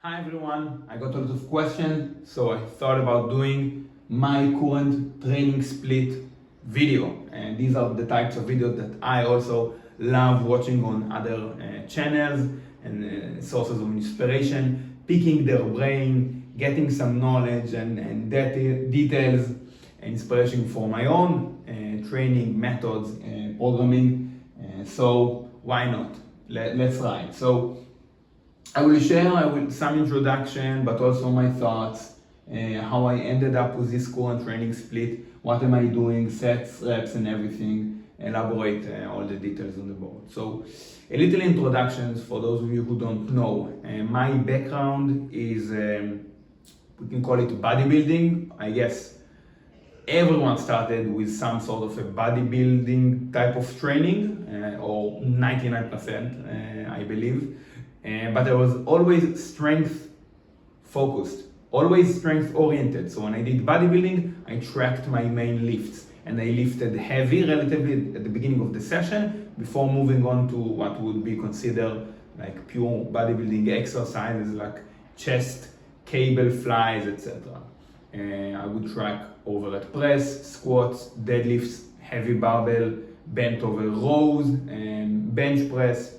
Hi everyone, I got a lot of questions, so I thought about doing my current training split video. And these are the types of videos that I also love watching on other channels and sources of inspiration, picking their brain, getting some knowledge and details and inspiration for my own training methods and programming. So why not? Let's try. So I will share some introduction, but also my thoughts, how I ended up with this current training split, what am I doing, sets, reps, and everything, elaborate all the details on the board. So a little introductions for those of you who don't know. My background is, we can call it bodybuilding. I guess everyone started with some sort of a bodybuilding type of training, or 99%, I believe. But I was always strength focused, always strength oriented. So when I did bodybuilding, I tracked my main lifts and I lifted heavy relatively at the beginning of the session before moving on to what would be considered like pure bodybuilding exercises like chest, cable flies, etc. I would track overhead press, squats, deadlifts, heavy barbell, bent over rows, and bench press,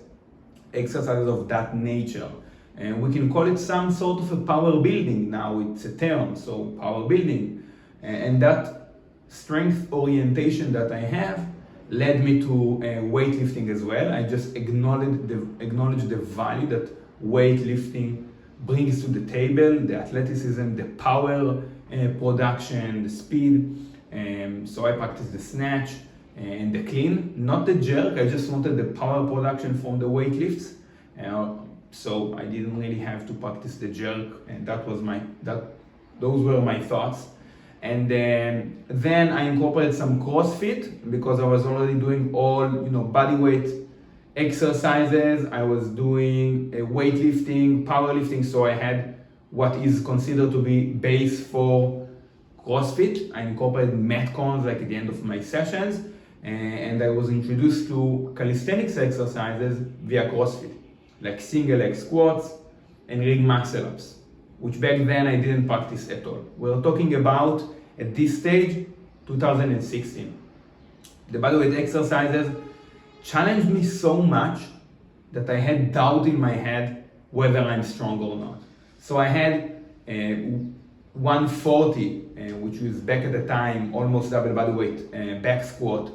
exercises of that nature. And we can call it some sort of a power building now, it's a term, so power building. And that strength orientation that I have led me to weightlifting as well. I just acknowledge the value that weightlifting brings to the table, the athleticism, the power production, the speed. So I practice the snatch and the clean, not the jerk. I just wanted the power production from the weightlifts. So I didn't really have to practice the jerk, and those were my thoughts. And then I incorporated some CrossFit because I was already doing all body weight exercises. I was doing weightlifting, powerlifting, so I had what is considered to be base for CrossFit. I incorporated metcons like at the end of my sessions, and I was introduced to calisthenics exercises via CrossFit, like single leg squats and ring muscle ups, which back then I didn't practice at all. We're talking about, at this stage, 2016. The bodyweight exercises challenged me so much that I had doubt in my head whether I'm strong or not. So I had 140, which was back at the time almost double body weight back squat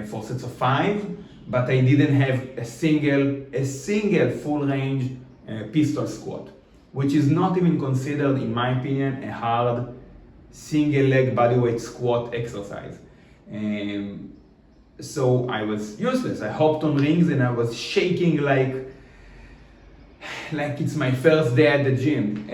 for sets of 5, but I didn't have a single full range pistol squat, which is not even considered, in my opinion, a hard single leg bodyweight squat exercise. So I was useless. I hopped on rings and I was shaking like it's my first day at the gym.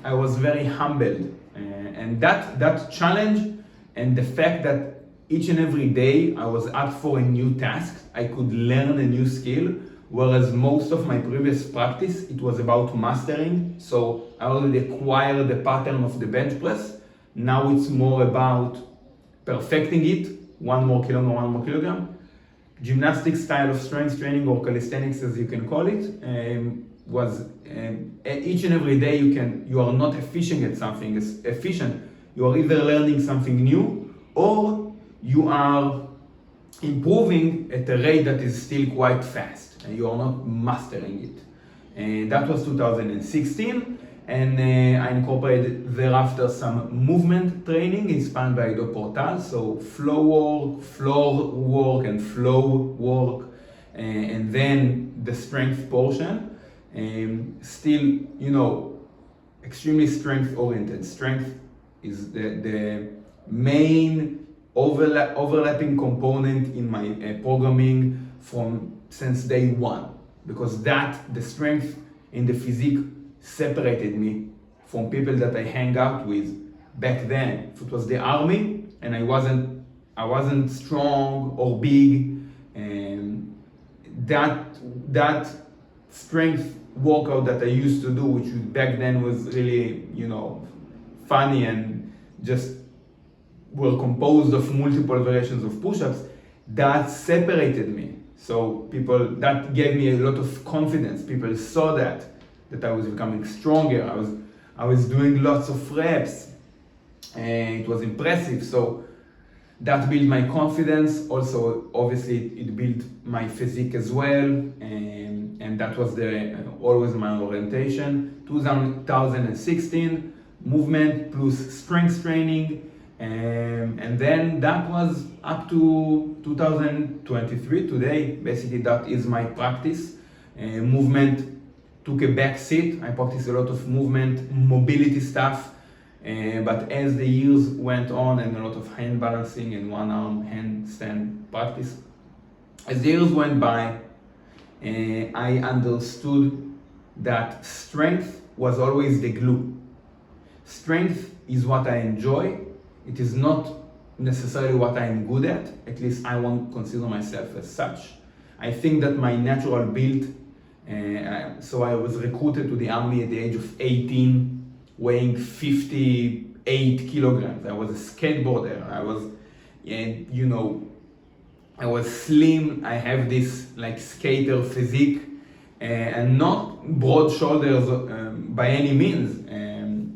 I was very humbled, and that challenge and the fact that each and every day I was up for a new task, I could learn a new skill, whereas most of my previous practice, it was about mastering. So I already acquired the pattern of the bench press. Now it's more about perfecting it, one more kilogram. Gymnastics style of strength training, or calisthenics as you can call it, was each and every day you are not efficient at something. You are either learning something new or you are improving at a rate that is still quite fast and you are not mastering it. And that was 2016, and I incorporated thereafter some movement training inspired by Ido Portal, so floor work and flow work, and then the strength portion. Still, extremely strength oriented. Strength is the main overlapping component in my programming since day one, because the strength in the physique separated me from people that I hang out with back then. If it was the army and I wasn't strong or big, and that strength workout that I used to do, which back then was really funny and just were composed of multiple variations of push-ups, that separated me. So that gave me a lot of confidence. People saw that that I was becoming stronger. I was doing lots of reps, and it was impressive. So that built my confidence. Also, obviously, it built my physique as well, and that was always my orientation. 2016, movement plus strength training, and then that was up to 2023. Today, basically, that is my practice. Movement took a back seat. I practice a lot of movement, mobility stuff. But as the years went on, and a lot of hand balancing and one arm handstand practice, as the years went by, I understood that strength was always the glue. Strength is what I enjoy. It is not necessarily what I'm good at least I won't consider myself as such. I think that my natural build, so I was recruited to the army at the age of 18, weighing 58 kilograms. I was a skateboarder. I was, I was slim. I have this like skater physique, and not broad shoulders by any means.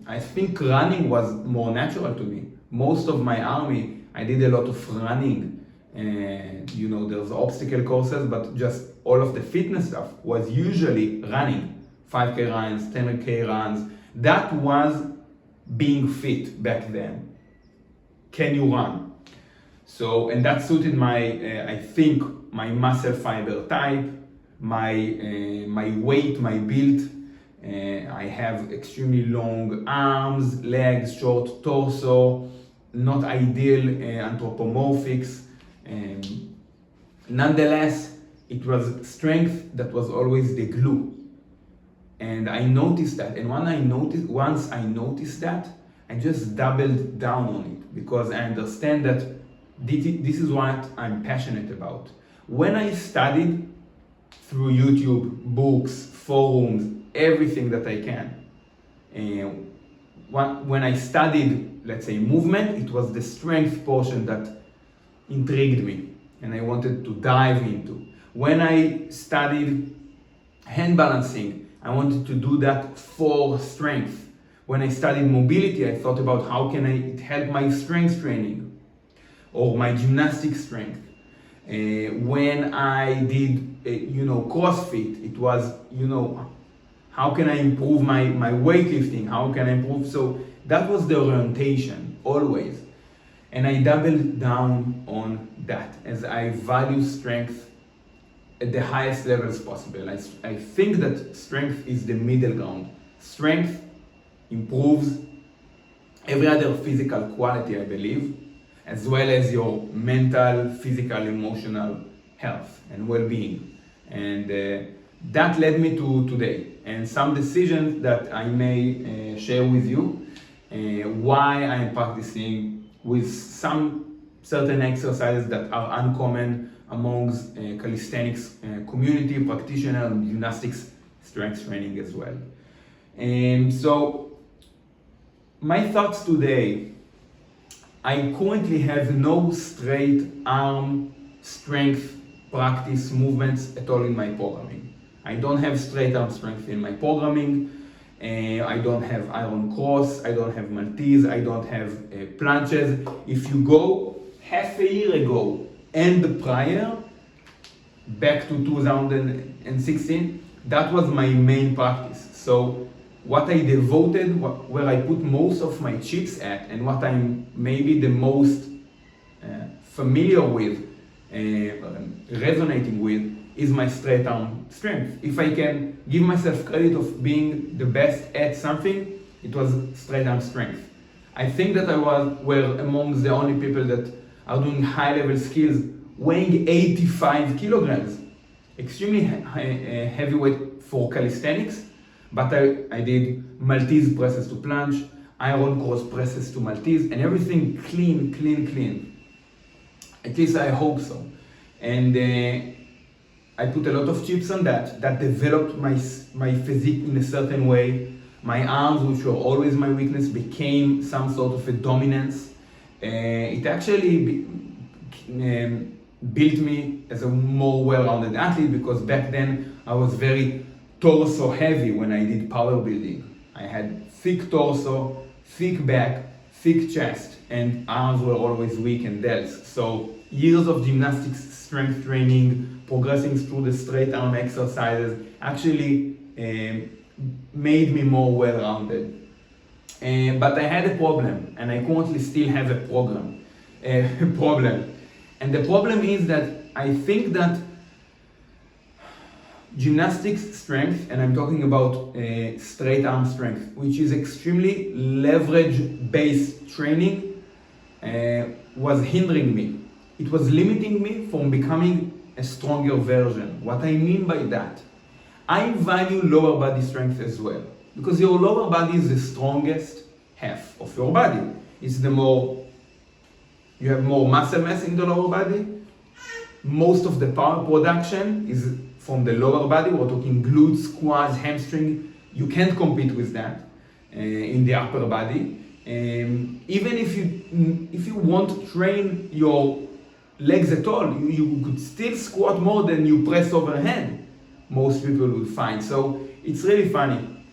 I think running was more natural to me. Most of my army, I did a lot of running. There's obstacle courses, but just all of the fitness stuff was usually running. 5K runs, 10K runs. That was being fit back then. Can you run? So, and that suited I think, my muscle fiber type, my weight, my build. I have extremely long arms, legs, short torso, not ideal anthropomorphics. Nonetheless, it was strength that was always the glue. And I noticed that, and once I noticed that, I just doubled down on it, because I understand that this is what I'm passionate about. When I studied through YouTube, books, forums, everything that I can, when I studied, let's say, movement, it was the strength portion that intrigued me and I wanted to dive into. When I studied hand balancing, I wanted to do that for strength. When I studied mobility, I thought about how can it help my strength training or my gymnastic strength. When I did, CrossFit, it was, how can I improve my weightlifting? How can I improve? So that was the orientation, always. And I doubled down on that as I value strength at the highest levels possible. I think that strength is the middle ground. Strength improves every other physical quality, I believe, as well as your mental, physical, emotional health and well-being. And that led me to today, and some decisions that I may share with you, why I'm practicing with some certain exercises that are uncommon amongst calisthenics community practitioners and gymnastics strength training as well. And so my thoughts today, I currently have no straight arm strength practice movements at all in my programming. I don't have straight arm strength in my programming. I don't have iron cross, I don't have Maltese, I don't have planches. If you go half a year ago and prior, back to 2016, that was my main practice. So what I devoted, where I put most of my chips at, and what I'm maybe the most familiar with, resonating with, is my straight arm strength. If I can give myself credit of being the best at something, it was straight arm strength. I think that I were amongst the only people that are doing high level skills weighing 85 kilograms. Extremely heavyweight for calisthenics, but I did Maltese presses to planche, iron cross presses to Maltese, and everything clean. At least I hope so. And I put a lot of chips on that developed my physique in a certain way. My arms, which were always my weakness, became some sort of a dominance. It actually built me as a more well-rounded athlete, because back then I was very torso heavy when I did power building. I had thick torso, thick back, thick chest, and arms were always weak and dense. So years of gymnastics strength training, progressing through the straight arm exercises actually made me more well-rounded. But I had a problem, and I currently still have a problem. And the problem is that I think that gymnastics strength, and I'm talking about straight arm strength, which is extremely leverage-based training, was hindering me. It was limiting me from becoming a stronger version. What I mean by that, I value lower body strength as well, because your lower body is the strongest half of your body. It's you have more muscle mass in the lower body. Most of the power production is from the lower body. We're talking glutes, quads, hamstring. You can't compete with that in the upper body. Even if you want to train your legs at all, you could still squat more than you press overhead, most people will find. So it's really funny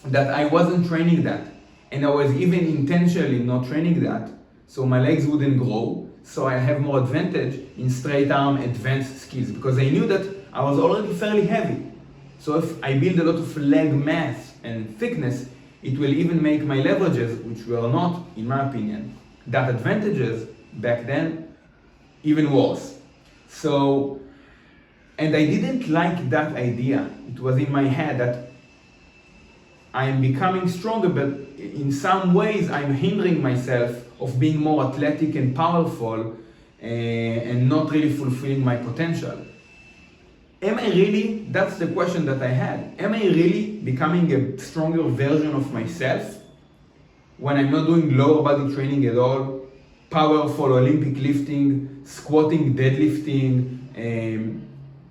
that I wasn't training that, and I was even intentionally not training that, so my legs wouldn't grow, so I have more advantage in straight arm advanced skills, because I knew that I was already fairly heavy. So if I build a lot of leg mass and thickness, it will even make my leverages, which were not, in my opinion, that advantages back then, even worse. So, and I didn't like that idea. It was in my head that I'm becoming stronger, but in some ways I'm hindering myself of being more athletic and powerful and not really fulfilling my potential. Am I really, that's the question that I had, am I really becoming a stronger version of myself when I'm not doing lower body training at all, powerful Olympic lifting, squatting, deadlifting?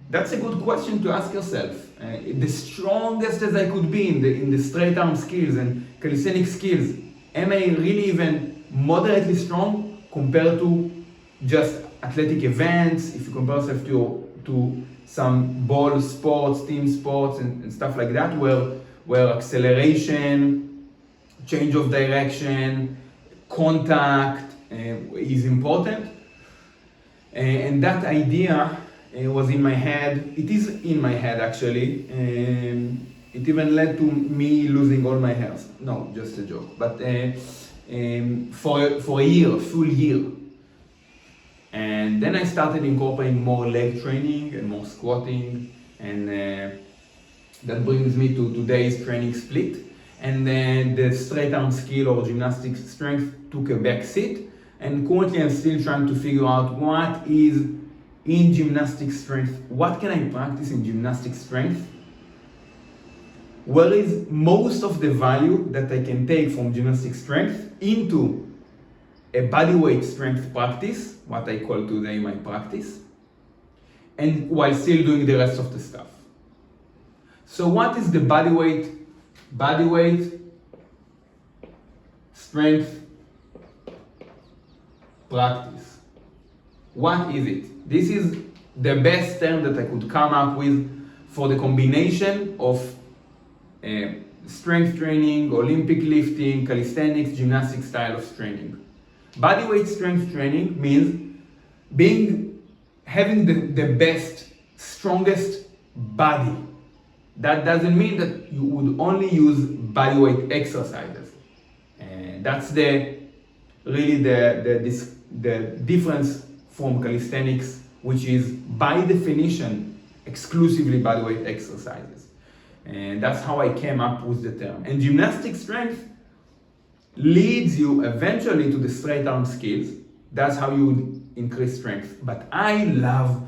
That's a good question to ask yourself. The strongest as I could be in the straight arm skills and calisthenics skills, am I really even moderately strong compared to just athletic events, if you compare yourself to some ball sports, team sports and stuff like that, where acceleration, change of direction, contact is important? And that idea was in my head. It is in my head actually. It even led to me losing all my hairs. No, just a joke. But for a year, a full year. And then I started incorporating more leg training and more squatting, and that brings me to today's training split. And then the straight arm skill or gymnastics strength took a back seat. And currently I'm still trying to figure out what is in gymnastic strength, what can I practice in gymnastic strength? Where is most of the value that I can take from gymnastic strength into a bodyweight strength practice, what I call today my practice, and while still doing the rest of the stuff. So what is the bodyweight strength practice? What is it? This is the best term that I could come up with for the combination of strength training, Olympic lifting, calisthenics, gymnastic style of training. Bodyweight strength training means having the best, strongest body. That doesn't mean that you would only use bodyweight exercises. And that's really the difference from calisthenics, which is by definition exclusively bodyweight exercises. And that's how I came up with the term. And gymnastic strength leads you eventually to the straight arm skills. That's how you would increase strength. But I love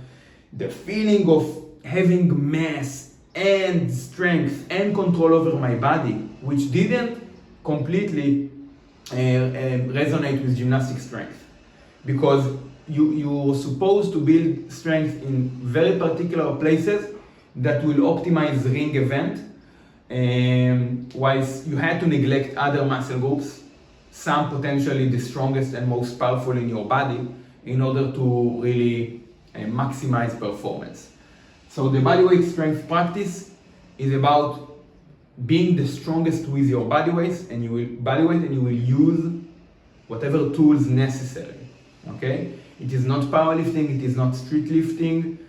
the feeling of having mass and strength and control over my body, which didn't completely resonate with gymnastic strength, because you're supposed to build strength in very particular places that will optimize ring event, whilst you had to neglect other muscle groups, some potentially the strongest and most powerful in your body, in order to really maximize performance. So the bodyweight strength practice is about being the strongest with your body weight, and you will use whatever tools necessary. Okay? It is not powerlifting, it is not street lifting,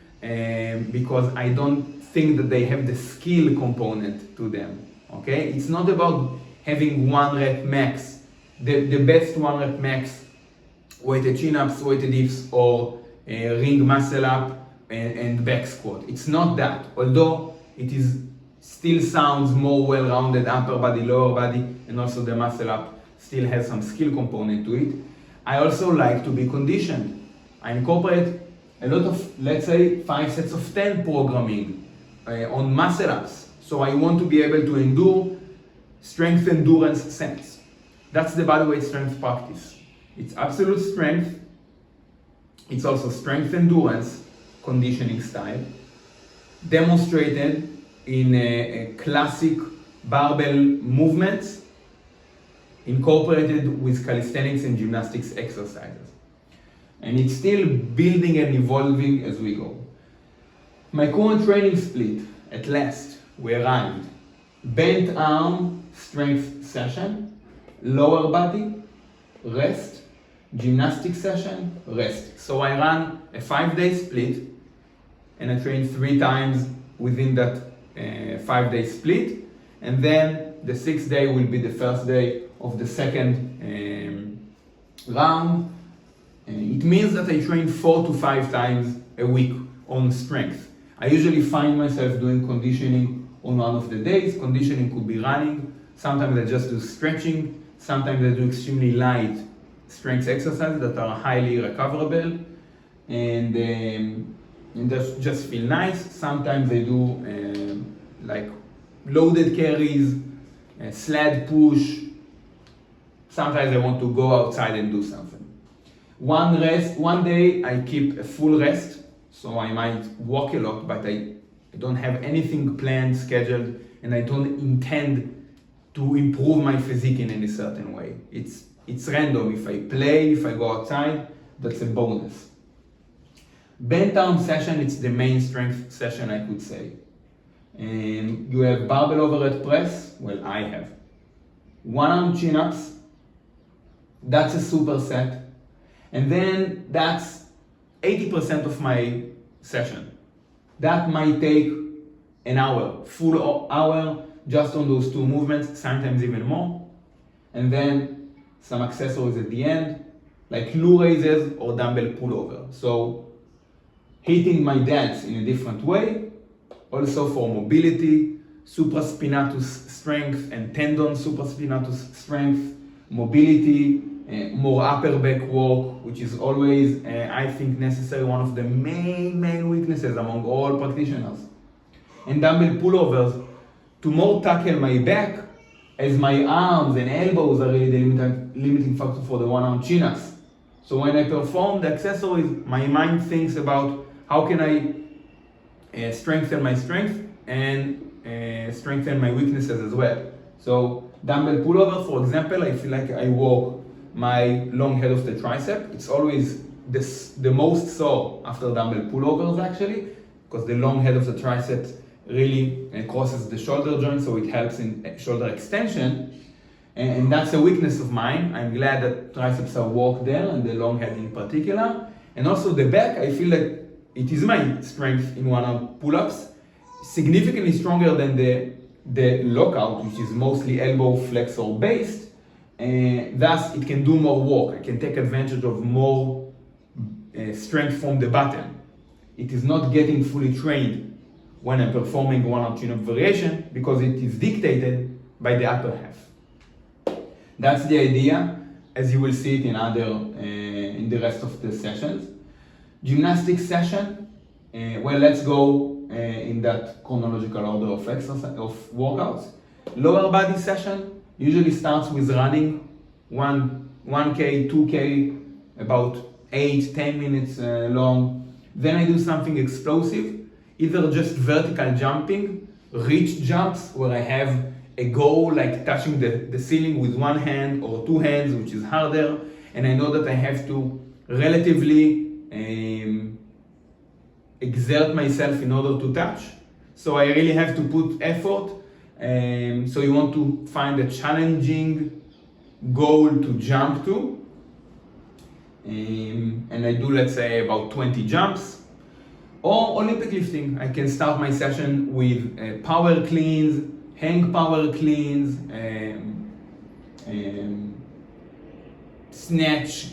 because I don't think that they have the skill component to them. Okay? It's not about having 1 rep max, the best 1 rep max, weighted chin-ups, weighted dips, or ring muscle up and back squat. It's not that, although it is still sounds more well-rounded upper body, lower body, and also the muscle up still has some skill component to it. I also like to be conditioned. I incorporate a lot of, let's say, 5 sets of 10 programming on muscle ups. So I want to be able to endure strength endurance sets. That's the bodyweight strength practice. It's absolute strength. It's also strength endurance conditioning style, demonstrated in a classic barbell movements, incorporated with calisthenics and gymnastics exercises. And it's still building and evolving as we go. My current training split, at last, we arrived. Bent arm strength session, lower body, rest, gymnastics session, rest. So I ran a 5-day split, and I trained 3 times within that 5-day split, and then the 6th day will be the first day of the second round. It means that I train 4 to 5 times a week on strength. I usually find myself doing conditioning on one of the days. Conditioning could be running. Sometimes I just do stretching. Sometimes I do extremely light strength exercises that are highly recoverable, and they just feel nice. Sometimes I do like loaded carries, sled push. Sometimes I want to go outside and do something. One day I keep a full rest, so I might walk a lot, but I don't have anything planned, scheduled, and I don't intend to improve my physique in any certain way. It's random. If I play, if I go outside, that's a bonus. Bent arm session, it's the main strength session, I could say. And you have barbell overhead press, well, I have. 1 arm chin-ups, that's a superset. And then that's 80% of my session. That might take an hour, full hour, just on those 2 movements, sometimes even more. And then some accessories at the end, like glute raises or dumbbell pullover. So hitting my delts in a different way, also for mobility, supraspinatus strength and tendon supraspinatus strength, mobility, more upper back work, which is always, I think, necessary, one of the main weaknesses among all practitioners. And dumbbell pullovers to more tackle my back, as my arms and elbows are really the limiting factor for the 1 arm chin-ups. So when I perform the accessories, my mind thinks about how can I strengthen my strength and strengthen my weaknesses as well. So dumbbell pullover, for example, I feel like I work my long head of the tricep. It's always the most sore after dumbbell pullovers actually, because the long head of the triceps really crosses the shoulder joint, so it helps in shoulder extension. And that's a weakness of mine. I'm glad that triceps are worked there, and the long head in particular. And also the back, I feel like it is my strength in 1 arm pull-ups, significantly stronger than the lockout, which is mostly elbow flexor based. Thus, it can do more work. I can take advantage of more strength from the bottom. It is not getting fully trained when I'm performing 1 arm chin-up variation, because it is dictated by the upper half. That's the idea, as you will see it in the rest of the sessions. Gymnastics session, well, let's go in that chronological order of workouts. Lower body session usually starts with running 1K, 2K, about 8-10 minutes long. Then I do something explosive, either just vertical jumping, reach jumps, where I have a goal like touching the ceiling with 1 hand or 2 hands, which is harder, and I know that I have to relatively exert myself in order to touch. So I really have to put effort. So you want to find a challenging goal to jump to. And I do, let's say, about 20 jumps. Or Olympic lifting. I can start my session with power cleans, hang power cleans, snatch,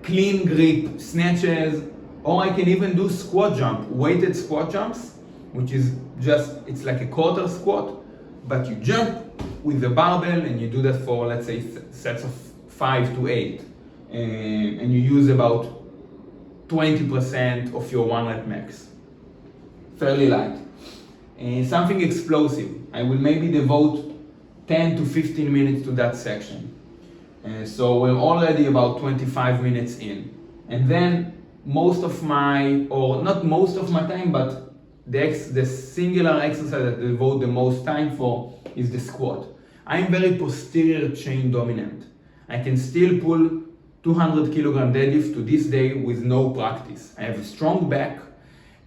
clean grip snatches, or I can even do squat jump, weighted squat jumps, which is just, it's like a quarter squat, but you jump with the barbell and you do that for, let's say, sets of 5 to 8. And you use about 20% of your 1 rep max. Fairly light. Something explosive. I will maybe devote 10 to 15 minutes to that section. So we're already about 25 minutes in. And then most of my, or not most of my time, but the singular exercise that I devote the most time for is the squat. I'm very posterior chain dominant. I can still pull 200 kilogram deadlift to this day with no practice. I have a strong back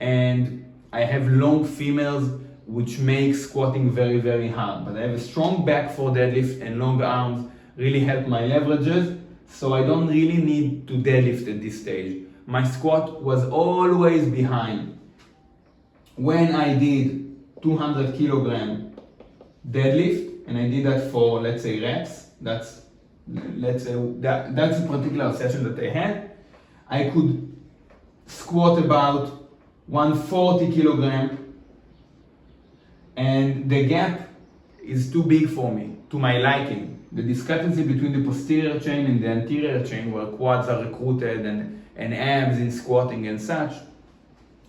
and I have long femurs, which makes squatting very, very hard. But I have a strong back for deadlift and long arms really help my leverages, so I don't really need to deadlift at this stage. My squat was always behind. When I did 200 kilogram deadlift, and I did that for, let's say, reps, that's a particular session that I had, I could squat about 140 kilogram, and the gap is too big for me, to my liking. The discrepancy between the posterior chain and the anterior chain, where quads are recruited and abs in squatting and such,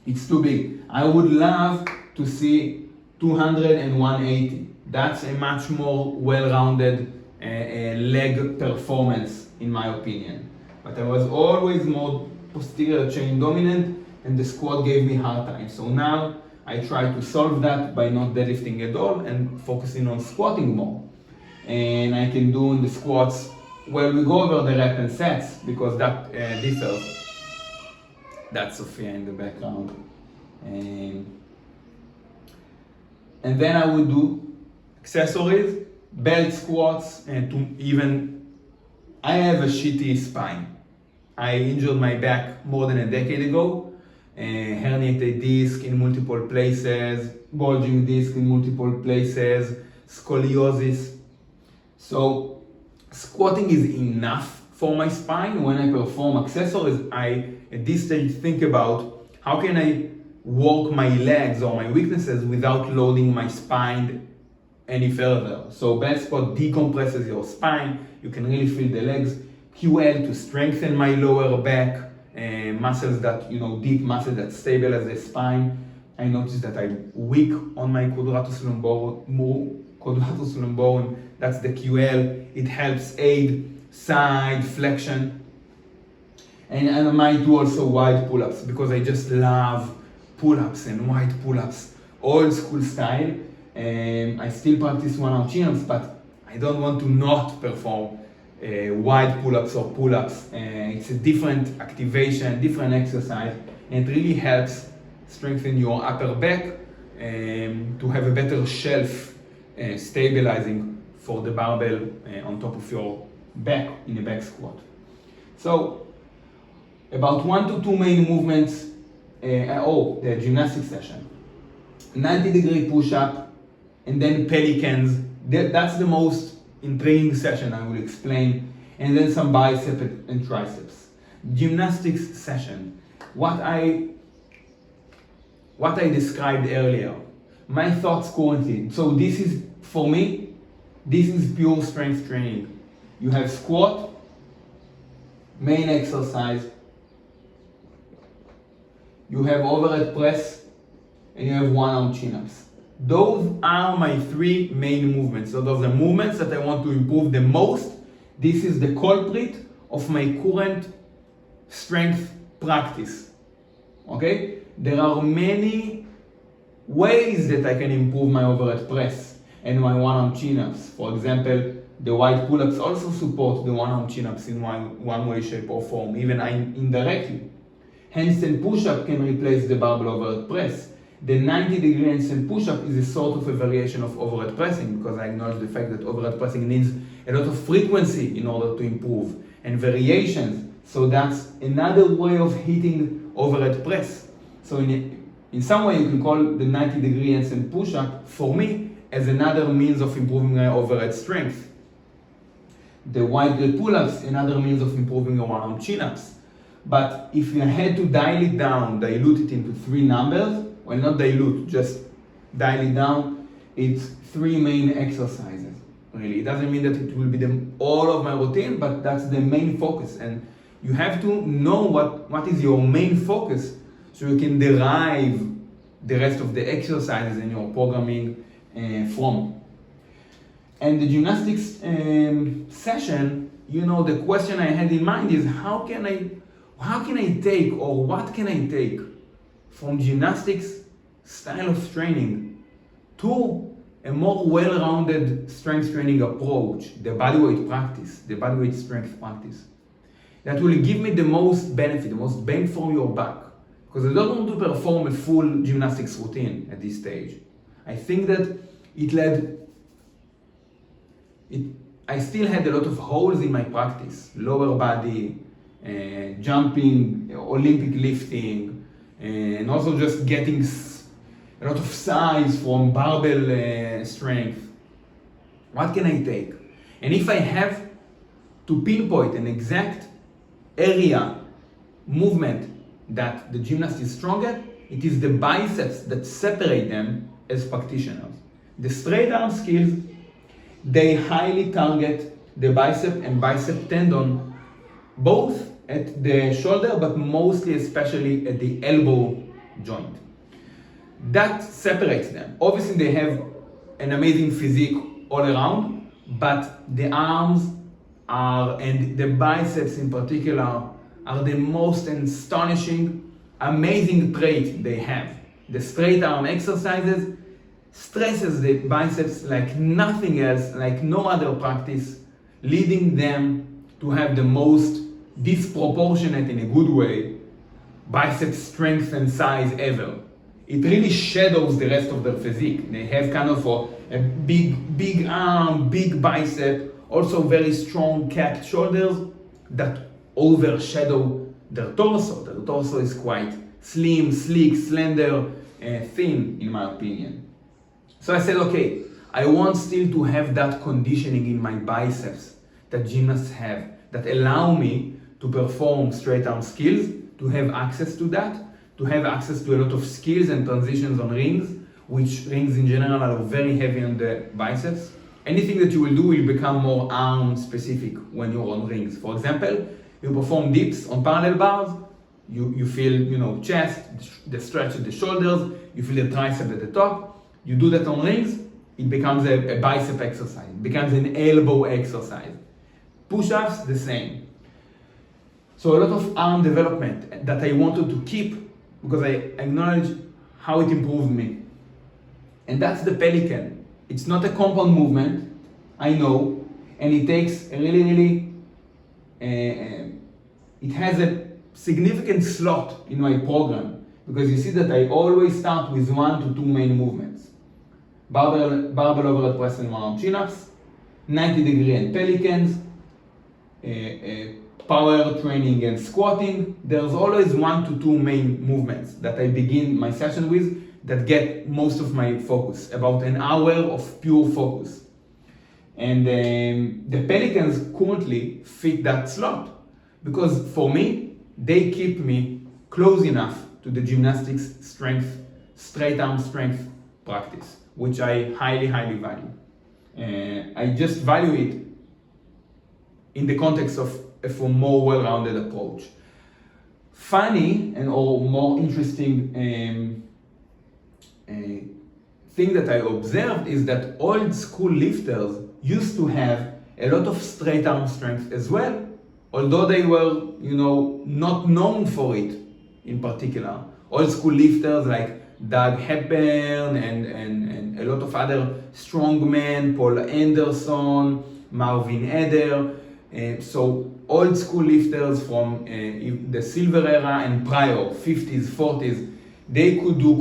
it's too big. I would love to see 200 and 180. That's a much more well-rounded leg performance, in my opinion. But I was always more posterior chain dominant, and the squat gave me hard time. So now I try to solve that by not deadlifting at all and focusing on squatting more. And I can do in the squats, well, we go over the rep and sets because that differs. That's Sophia in the background. And then I would do accessories, belt squats, and I have a shitty spine. I injured my back more than a decade ago. Herniated disc in multiple places, bulging disc in multiple places, scoliosis. So squatting is enough for my spine. When I perform accessories, I at this stage think about how can I work my legs or my weaknesses without loading my spine any further. So belt squat decompresses your spine. You can really feel the legs. QL to strengthen my lower back, muscles that, deep muscles that stabilize the spine. I noticed that I'm weak on my quadratus lumborum, that's the QL. It helps aid side flexion. And I might do also wide pull-ups because I just love pull-ups and wide pull-ups, old school style. I still practice one-arm chin-ups, but I don't want to not perform wide pull-ups or pull-ups. It's a different activation, different exercise, and it really helps strengthen your upper back to have a better shelf stabilizing for the barbell on top of your back in a back squat. So about 1 to 2 main movements. The gymnastics session. 90-degree push-up and then pelicans. That's the most intriguing session I will explain. And then some biceps and triceps. Gymnastics session. What I described earlier. My thoughts currently. So this is, for me, this is pure strength training. You have squat, main exercise. You have overhead press, and you have one-arm chin-ups. Those are my 3 main movements. So those are movements that I want to improve the most. This is the culprit of my current strength practice. Okay? There are many ways that I can improve my overhead press and my one-arm chin-ups. For example, the wide pull-ups also support the one-arm chin-ups in one way, shape, or form, even indirectly. Handstand push-up can replace the barbell overhead press. The 90-degree handstand push-up is a sort of a variation of overhead pressing, because I acknowledge the fact that overhead pressing needs a lot of frequency in order to improve, and variations. So that's another way of hitting overhead press. So in some way you can call the 90-degree handstand push-up, for me, as another means of improving my overhead strength. The wide grip pull-ups, another means of improving your arm chin-ups. But if you had to dial it down, dilute it into 3 numbers, well, not dilute, just dial it down, it's 3 main exercises, really. It doesn't mean that it will be all of my routine, but that's the main focus. And you have to know what is your main focus, so you can derive the rest of the exercises in your programming from. And the gymnastics session, the question I had in mind is how can I take, or what can I take from gymnastics style of training to a more well-rounded strength training approach, the bodyweight practice, the bodyweight strength practice, that will give me the most benefit, the most bang for your buck. Because I don't want to perform a full gymnastics routine at this stage. I think that I still had a lot of holes in my practice, lower body, jumping, Olympic lifting, and also just getting a lot of size from barbell strength. What can I take? And if I have to pinpoint an exact area movement that the gymnast is strong at, it is the biceps that separate them as practitioners. The straight arm skills, they highly target the bicep and bicep tendon, both at the shoulder, but mostly especially at the elbow joint. That separates them. Obviously they have an amazing physique all around, but the arms and the biceps in particular are the most astonishing, amazing trait they have. The straight arm exercises stresses the biceps like nothing else, like no other practice, leading them to have the most disproportionate, in a good way, bicep strength and size ever. It really shadows the rest of their physique. They have kind of a big arm, big bicep, also very strong capped shoulders that overshadow their torso. Their torso is quite slim, sleek, slender, thin, in my opinion. So I said, okay, I want still to have that conditioning in my biceps that gymnasts have, that allow me to perform straight arm skills, to have access to that, to have access to a lot of skills and transitions on rings, which rings in general are very heavy on the biceps. Anything that you will do will become more arm specific when you're on rings. For example, you perform dips on parallel bars, you feel, chest, the stretch of the shoulders, you feel the tricep at the top. You do that on rings, it becomes a bicep exercise, it becomes an elbow exercise. Push-ups, the same. So a lot of arm development that I wanted to keep because I acknowledge how it improved me. And that's the pelican. It's not a compound movement, I know, and it takes a really, it has a significant slot in my program, because you see that I always start with 1 to 2 main movements. Barbell overhead press and one arm chin-ups, 90-degree and pelicans, power training and squatting. There's always 1 to 2 main movements that I begin my session with that get most of my focus, about an hour of pure focus. And the pelicans currently fit that slot, because for me, they keep me close enough to the gymnastics strength, straight arm strength practice, which I highly value. I just value it in the context of a more well-rounded approach. Funny or more interesting thing that I observed is that old school lifters used to have a lot of straight arm strength as well, although they were, not known for it in particular. Old school lifters like Doug Hepburn and a lot of other strongmen, Paul Anderson, Marvin Eder. So old school lifters from the silver era and prior, 50s, 40s, They could do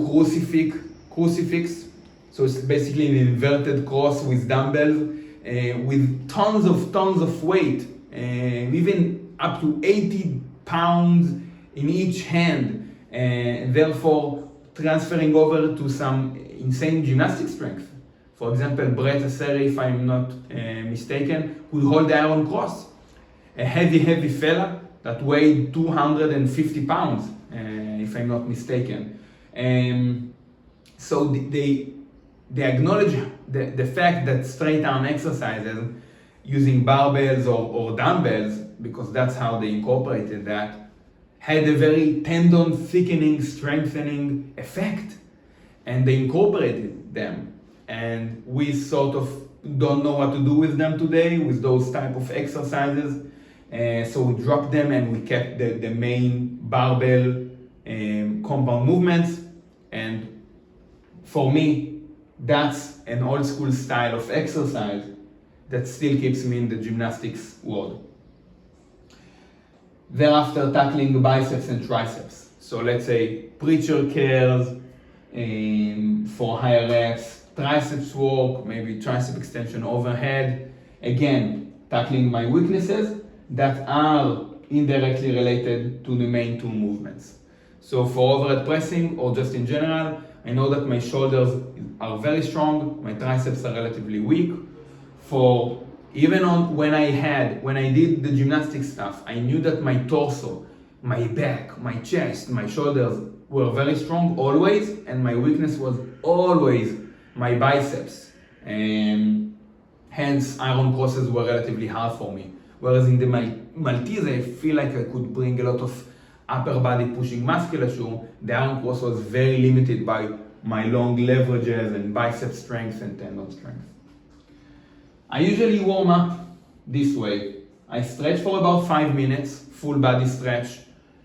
crucifix. So it's basically an inverted cross with dumbbells, with tons of weight, even up to 80 pounds in each hand, and therefore transferring over to some insane gymnastic strength. For example, Brett Asseri, if I'm not mistaken, could hold the iron cross. A heavy fella that weighed 250 pounds, if I'm not mistaken. So they acknowledge the fact that straight arm exercises using barbells or dumbbells, because that's how they incorporated that, had a very tendon thickening, strengthening effect. And they incorporated them. And we sort of don't know what to do with them today, with those type of exercises. So we dropped them and we kept the main barbell compound movements. And for me, that's an old school style of exercise that still keeps me in the gymnastics world. Thereafter, tackling biceps and triceps. So let's say preacher curls for higher reps, triceps work, maybe tricep extension overhead. Again, tackling my weaknesses that are indirectly related to the main two movements. So for overhead pressing or just in general, I know that my shoulders are very strong, my triceps are relatively weak. For even on when I did the gymnastic stuff, I knew that my torso, my back, my chest, my shoulders were very strong always, and my weakness was always my biceps. And hence, iron crosses were relatively hard for me. Whereas in the Maltese, I feel like I could bring a lot of upper body pushing musculature. The iron cross was very limited by my long leverages and bicep strength and tendon strength. I usually warm up this way. I stretch for about 5 minutes, full body stretch,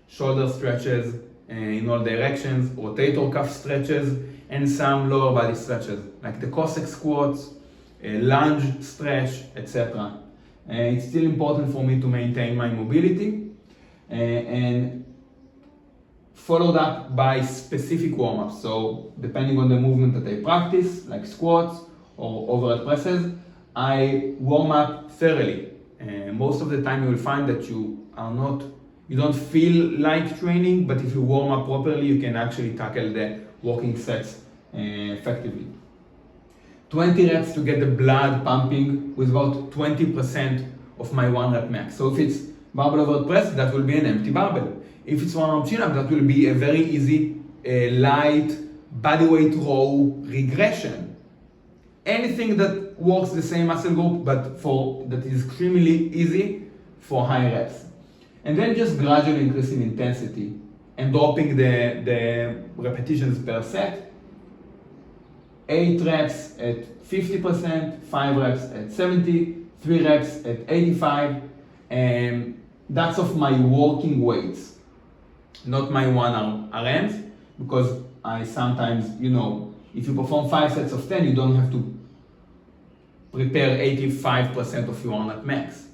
shoulder stretches in all directions, rotator cuff stretches, and some lower body stretches, like the Cossack squats, lunge stretch, etc. It's still important for me to maintain my mobility, and followed up by specific warm-ups. So depending on the movement that I practice, like squats or overhead presses, I warm up thoroughly. Most of the time you will find that you don't feel like training, but if you warm up properly, you can actually tackle the walking sets effectively. 20 reps to get the blood pumping with about 20% of my 1 rep max. So if it's barbell overhead press, that will be an empty barbell. If it's 1 arm chin up, that will be a very easy, light bodyweight row regression. Anything that works the same muscle group, but that is extremely easy for high reps. And then just gradually increasing intensity and dropping the repetitions per set. 8 reps at 50%, 5 reps at 70, 3 reps at 85, and that's of my working weights, not my 1 arm RMs, because I sometimes, if you perform 5 sets of 10, you don't have to prepare 85% of your 1 rep max.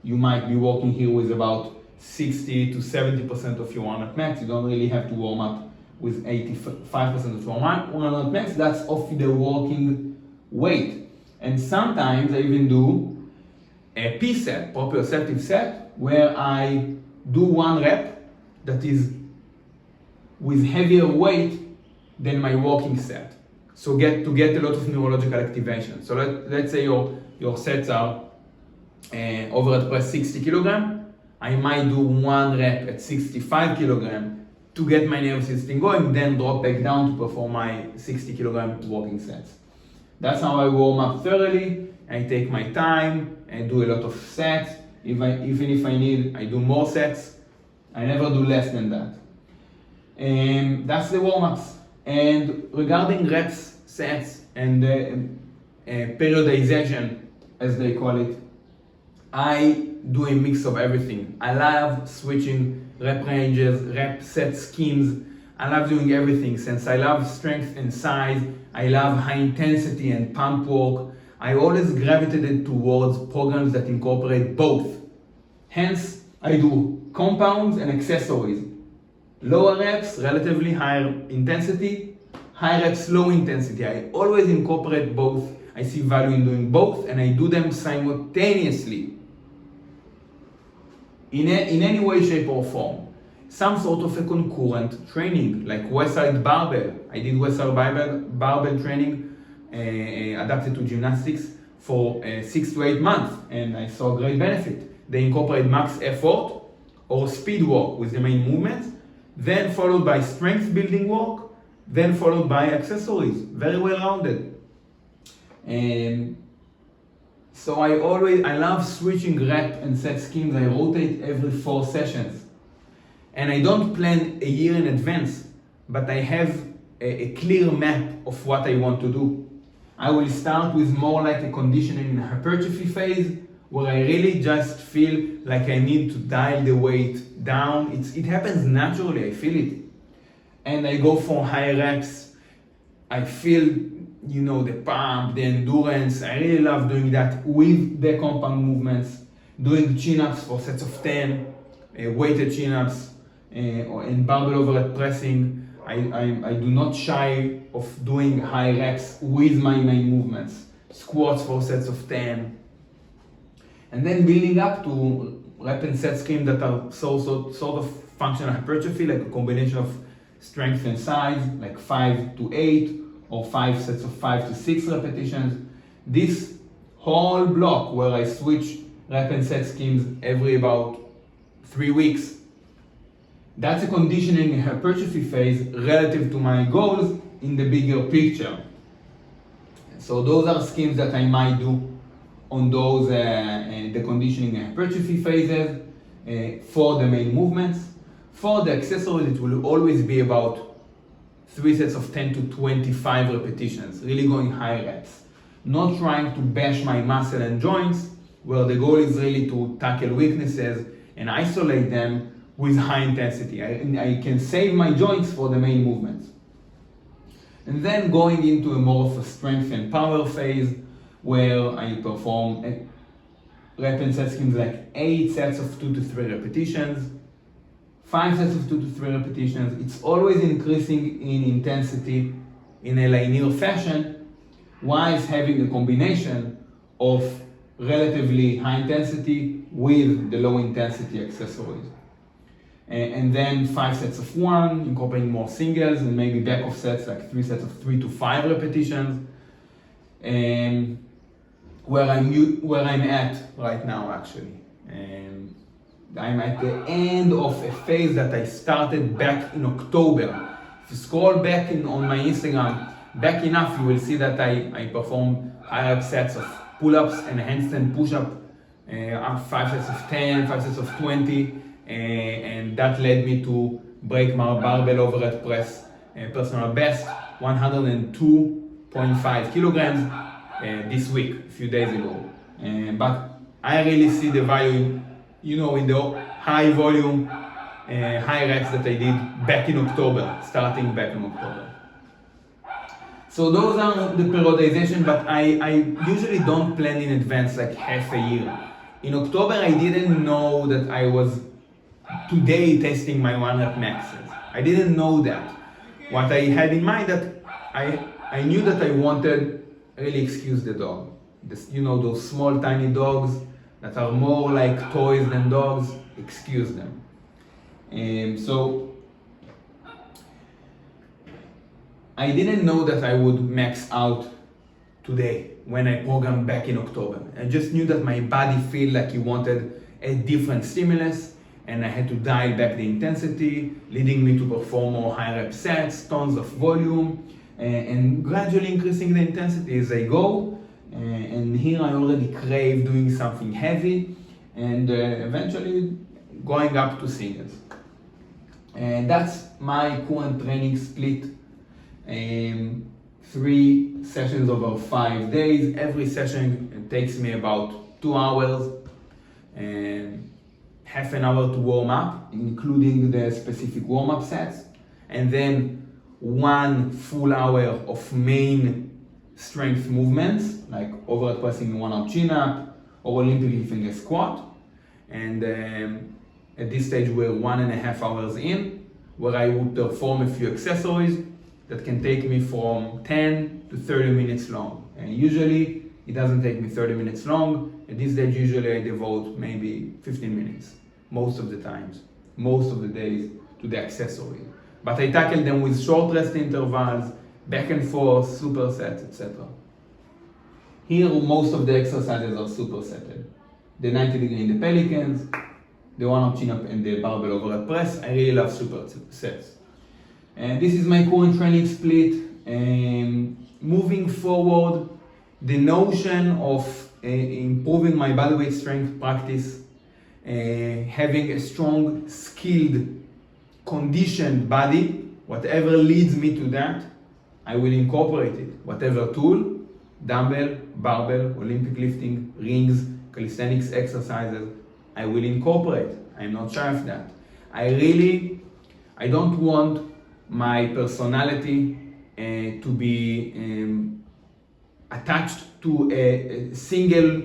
You might be working here with about 60 to 70% of your 1 rep max. You don't really have to warm up with 85% of your 1 rep max. That's of the working weight. And sometimes I even do a P set, proprioceptive set, where I do 1 rep that is with heavier weight than my walking set. So to get a lot of neurological activation. So let's say your sets are overhead press 60 kilogram. I might do 1 rep at 65 kilogram to get my nervous system going, then drop back down to perform my 60 kilogram walking sets. That's how I warm up thoroughly. I take my time and do a lot of sets. Even if I need, I do more sets. I never do less than that. That's the warm-ups. And regarding reps, sets, and periodization, as they call it, I do a mix of everything. I love switching rep ranges, rep set schemes. I love doing everything. Since I love strength and size, I love high intensity and pump work, I always gravitated towards programs that incorporate both. Hence, I do compounds and accessories. Lower reps, relatively higher intensity, high reps, low intensity. I always incorporate both. I see value in doing both, and I do them simultaneously in any way, shape, or form. Some sort of a concurrent training, like Westside Barbell. I did Westside Barbell training adapted to gymnastics for 6 to 8 months, and I saw great benefit. They incorporate max effort or speed work with the main movements, then followed by strength building work, then followed by accessories. Very well rounded. And so I love switching rep and set schemes. I rotate every 4 sessions. And I don't plan a year in advance, but I have a clear map of what I want to do. I will start with more like a conditioning and hypertrophy phase, where I really just feel like I need to dial the weight down. It happens naturally, I feel it. And I go for high reps. I feel, the pump, the endurance. I really love doing that with the compound movements, doing chin-ups for sets of 10, weighted chin-ups, and barbell overhead pressing. I do not shy of doing high reps with my main movements. Squats for sets of 10. And then building up to rep and set schemes that are sort of functional hypertrophy, like a combination of strength and size, like 5 to 8, or 5 sets of 5 to 6 repetitions. This whole block where I switch rep and set schemes every about 3 weeks, that's a conditioning and hypertrophy phase relative to my goals in the bigger picture. So those are schemes that I might do on those the conditioning and hypertrophy phases for the main movements. For the accessories, it will always be about 3 sets of 10 to 25 repetitions, really going high reps. Not trying to bash my muscle and joints, where the goal is really to tackle weaknesses and isolate them with high intensity. I can save my joints for the main movements. And then going into a more of a strength and power phase, where I perform rep and set schemes like 8 sets of 2 to 3 repetitions, 5 sets of 2 to 3 repetitions. It's always increasing in intensity in a linear fashion, whilst having a combination of relatively high intensity with the low intensity accessories. And then 5 sets of 1, incorporating more singles, and maybe back off sets like 3 sets of 3 to 5 repetitions. And where I'm at right now, actually. I'm at the end of a phase that I started back in October. If you scroll back on my Instagram, back enough, you will see that I perform high rep sets of pull-ups and handstand push-up, 5 sets of 10, 5 sets of 20, and that led me to break my barbell overhead press personal best, 102.5 kilograms this week, a few days ago. But I really see the value, in the high volume, high reps that I did back in October, starting back in October. So those are the periodization, but I usually don't plan in advance, like half a year. In October, I didn't know that I was today testing my 1 rep maxes. I didn't know that. What I had in mind that I knew that I wanted, really excuse the dog, those small tiny dogs that are more like toys than dogs, excuse them. So I didn't know that I would max out today when I programmed back in October. I just knew that my body felt like it wanted a different stimulus, and I had to dial back the intensity, leading me to perform more high rep sets, tons of volume, and gradually increasing the intensity as I go. And here I already crave doing something heavy, and eventually going up to singles. And that's my current training split. 3 sessions over 5 days. Every session takes me about 2 hours, and half an hour to warm up, including the specific warm-up sets, and then 1 full hour of main strength movements, like overhead pressing, 1-arm chin-up, or Olympic lifting a squat. And at this stage, we're 1.5 hours in. where I would perform a few accessories that can take me from 10 to 30 minutes long. And usually it doesn't take me 30 minutes long. At this stage, usually I devote maybe 15 minutes, most of the times, most of the days, to the accessory. But I tackle them with short rest intervals, back and forth, supersets, etc. Here, most of the exercises are supersetted. The 90 degree in the pelicans, the one-arm chin-up and the barbell overhead press. I really love supersets. And this is my current training split. Moving forward, the notion of improving my bodyweight strength practice, having a strong, skilled, conditioned body, whatever leads me to that, I will incorporate it. Whatever tool, dumbbell, barbell, Olympic lifting, rings, calisthenics exercises, I will incorporate. I'm not shy of that. I don't want my personality to be attached to a single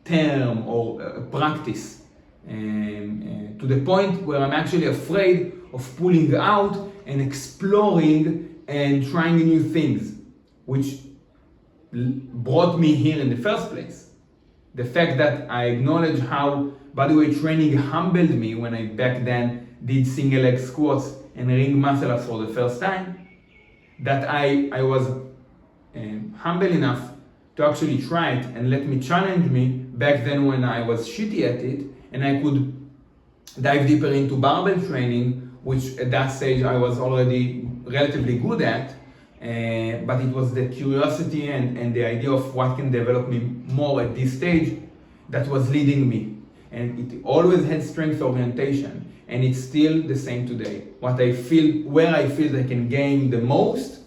term or a practice, to the point where I'm actually afraid of pulling out and exploring and trying new things, which brought me here in the first place. The fact that I acknowledge how bodyweight training humbled me when I back then did single leg squats and ring muscle ups for the first time, that I was humble enough to actually try it and let me challenge me back then when I was shitty at it, and I could dive deeper into barbell training, which at that stage I was already relatively good at, but it was the curiosity and the idea of what can develop me more at this stage that was leading me. And it always had strength orientation, and it's still the same today. Where I feel I can gain the most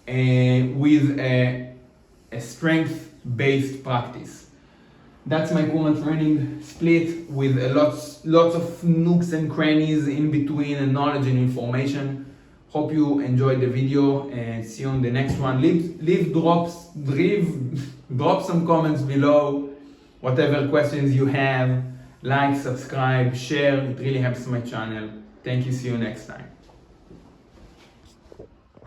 with a strength-based practice. That's my current training split with lots of nooks and crannies in between and knowledge and information. Hope you enjoyed the video and see you on the next one. Drop some comments below, whatever questions you have. Like, subscribe, share, it really helps my channel. Thank you, see you next time.